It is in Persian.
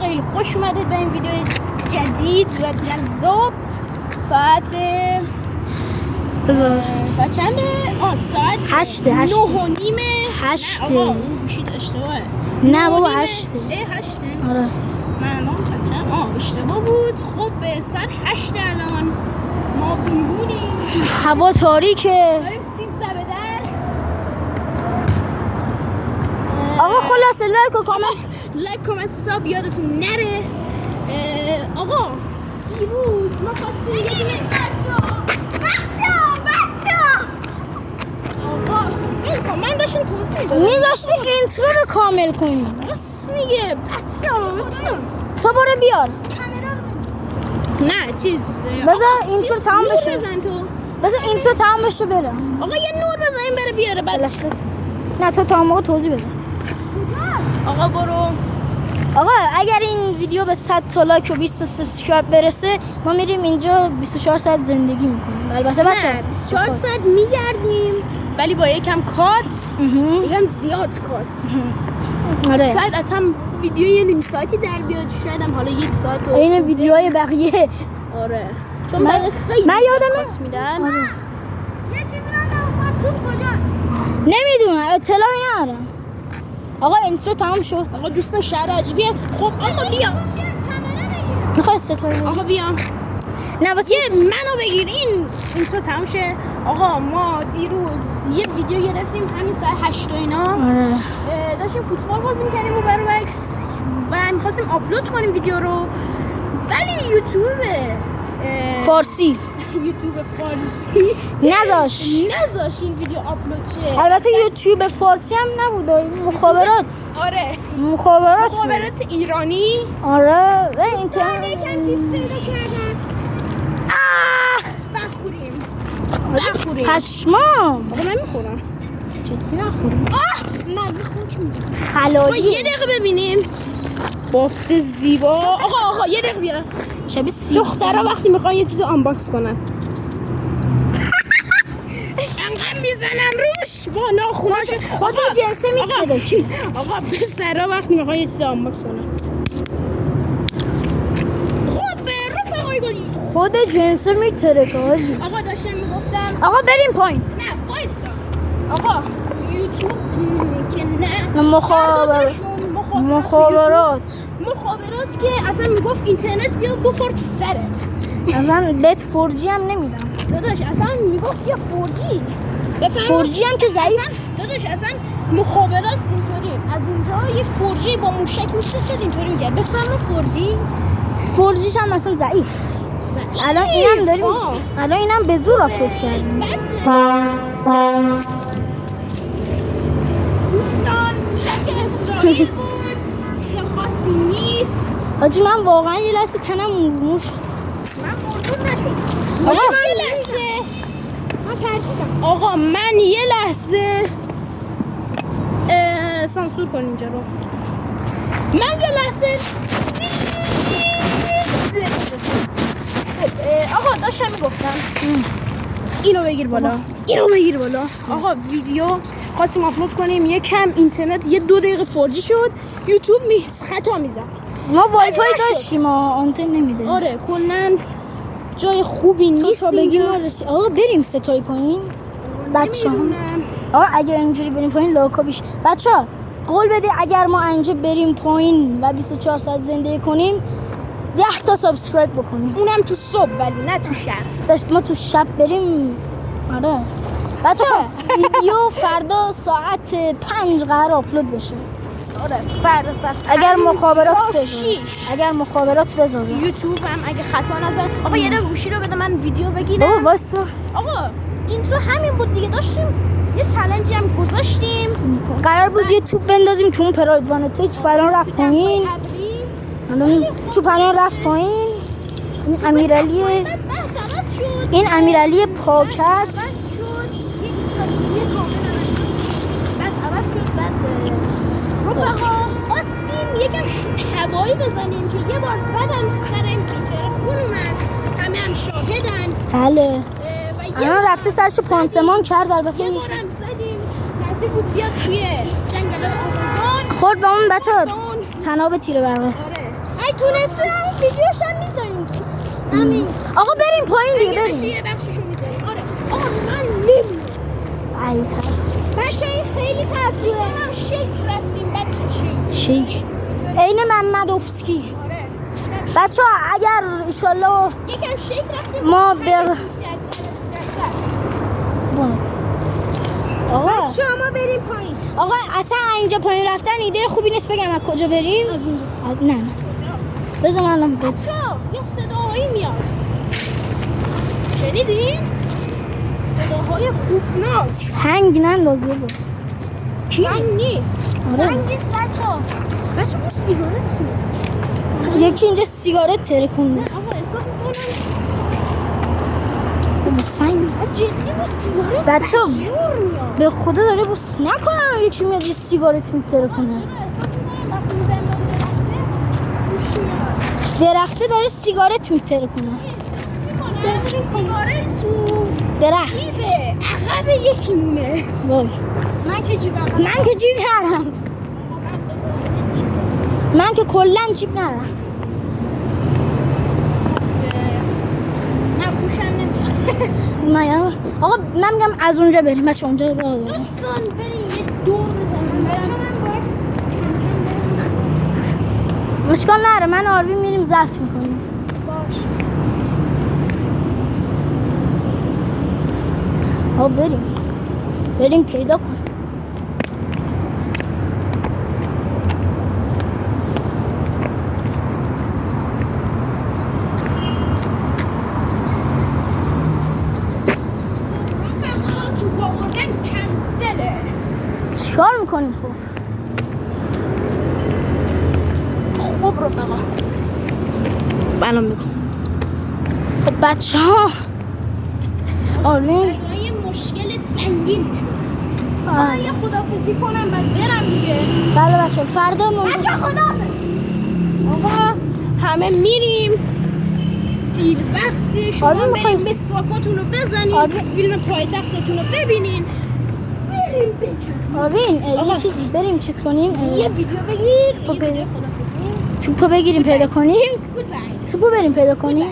خیلی خوش اومدید به این ویدیو جدید و جذاب. ساعت چنده؟ ساعت 8 9:30. 8 آقا اون گوشید اشتباهه. نه بابا 8. 8. آره من چند اشتباه بود. خب ساعت 8 الان ما بیرونیم. هوا تاریکه. داریم 13 به در. آقا خلاصه لایک و کامنت کامنت ساب یادتون نره. آقا دیروز ما خواستیم یه دونه بچه آقا بلکن من داشتم توضیح میدادم. میذاشتی اینترو رو کامل کنی. راست میگه بچه تو برو بیار. نه چیز بذار اینترو تمام بشه. بزن تو. بذار اینترو تمام بشه بره. آقا یه نور بزنیم بره بیاره بعد. نه تو تا موقع توضیح بده. آقا برو. آقا اگر این ویدیو به 100 تا لایک و 20 تا سابسکرایب برسه ما میریم اینجا 24 ساعت زندگی میکنیم. البته بچه‌ها 24 ساعت میگردیم ولی با یکم کات یکم زیاد کات. آره شاید هم ویدیو یه نیم ساعتی در بیاد، شاید هم حالا 1 ساعت. این ویدیوهای بقیه. آره چون من خیلی من یادمه کات میدن. یه چیزی من توپ کجاست؟ نمیدونم اطلاعی ندارم. آقا اینترو تمام شد. آقا دوستان شهر عجیبیه. خب آقا بیا. میخوای ستاره آقا بیا. نه واسه منو بگیر. اینترو تمام شه. آقا ما دیروز یه ویدیو گرفتیم همین ساعت 8 و اینا. آره داشتیم فوتبال بازی می‌کردیم و برعکس و می‌خواستیم آپلود کنیم ویدیو رو، ولی یوتیوب فارسی یوتیوب فارسی نذاش این ویدیو آپلود شه. البته یوتیوب فارسی هم نبود، مخابرات. آره مخابرات ایرانی. آره اینترنت یکم چیز پیدا کردن. بخوریم پشمام. آقا من میخورم. جدی نخوریم. مزه خوک میده. خلالی. یه دقیقه ببینیم بافت زیبا. آقا یه دقیقه بیا. شبیه سیب. دخترها وقتی میخوان یه چیزو آنباکس کنن انقدر میزنن روش با ناخوناشون. خود جنسه میتره. آقا پسرها وقتی میخوان یه چیزو آنباکس کنن. خب رفقای گلی خود جنسه میتره که حاجی. آقا داشتم میگفتم آقا بریم پایین. نه وایسا. آقا یوتیوب که نه مخابرات که اصلا میگفت اینترنت بیا بخور تو سرت. اصلا بهت 4G هم نمیدم داداش. اصلا میگفت بیا 4G هم که ضعیف. داداش اصلا مخابرات اینطوری از اونجا یه 4G با موشک میفرستاد اینطوری میگه بفهم 4Gش هم اصلا ضعیف. الان اینم داریم. الان اینم به زور آپلود کردیم. دوستان موشک اسرائیل بود، چیز خاصی نیست. حاجی من واقعا یه لحظه تنم موش. من موجود نشد. آقا یه لحظه من ترسیدم. آقا من یه لحظه سانسور کن اینجا رو. من یه لحظه آقا داشتم میگفتم اینو بگیر بالا. آقا ویدیو خواستیم آپلود کنیم، یه کم اینترنت یه 2 دقیقه 4G شد، یوتیوب خطا میزد. ما وای فای داشتیم آنتن نمیده. آره کلا جای خوبی نیست. آقا بریم ستای پایین بچه‌ها. آقا اگر اینجوری بریم پایین لاکا بیش. بچه‌ها قول بده اگر ما اینجا بریم پایین و 24 ساعت زندگی کنیم 10 تا سابسکرایب بکنیم. اونم تو صبح ولی نه تو شب. داشت ما تو شب بریم. آره بچه‌ها ویدیو فردا ساعت 5 قرار آپلود بشه. آره فردا ساعت اگر مخابرات بزنه یوتیوب هم اگه خطا نزد. آقا یه دقیقه گوشی رو بده من ویدیو بگیرم. بابا واسه آقا اینترو همین بود دیگه. داشتیم یه چالنجی هم گذاشتیم. قرار بود یه توپ بندازیم تو اون پراید وانته. توپ الان رفت پایین. توپ الان رفت پایین. این امیرعلی پاکت رفقا خواستیم یکم شوت هوایی بزنیم که یه بار زدم سر این پیسر خون اومد، همه هم شاهدن. بله الان رفته سرشو پانسمان کرد. البته یه بارم زدیم نزدیک بود بیاد توی جنگل آمازون. خورد به اون بچه ها تناب تیر برقه. آره ای تونستم ویدیوش هم میذاریم همین آقا بریم پایین دیگه بریم یه بخششو میذاریم. آره آقا من نمیدونم. ای ترس بچه این خیلی تاثیره هم شیک رفتیم بچه شیک عین محمدوفسکی آره بچه ها اگر ایشالله یکم شیک رفتیم ما آقا شما بریم پایین. آقا اصلا اینجا پایین رفتن ایده خوبی نیست بگم از کجا بریم از اینجا نه بذار من الان بچه یه صداهایی میاد. شنیدین؟ صداهای خوفناک. سنگ نندازه بود سنگ نیست. آره. سنگ نیست بچه اون سیگارت میاد. یکی اینجا سیگارت ترکونده آقا احساس میکنم با سنگ جدی با سیگارت بچه جور میاد. به خدا داره بوس نکنم یکی میاد یه سیگارت میتره کنه احساس میکنم وقتی میزنیم با درخته گوش میاد. درخته داره سیگارت میتره کنه احساس میکنم سیگارت تو درخت جیبه عقب یکی مونه. وای من که جیبم من که جیب ندارم من که کلا جیب ندارم نه گوشم نمیاد. من آقا من میگم از اونجا بریم بچه اونجا راه دارم دوستان بریم یه دور بزنیم. بچه من باید مشکل نره من آروین میریم ضبط میکنیم باش. آقا بریم پیدا کن رفقا تو آوردن کنسله. چیکار میکنیم خب رفقا الان میگم خب بچه ها آروین از من یه مشکل سنگین شد. من یه خدافزی کنم بعد برم دیگه. بله بچه فردا بچه خدافز. آقا همه میریم دیر وقتی شما آروین بریم می‌خوایم. مسواکاتون رو بزنین آروین. فیلم پایتختتون رو ببینین بریم بکنیم آروین آقا. یه چیزی بریم چیز کنیم یه ویدیو بگیر خب یه ویدیو خدافزی. توپو بگیریم پیدا کنیم گود بای. توپو بریم پیدا کنیم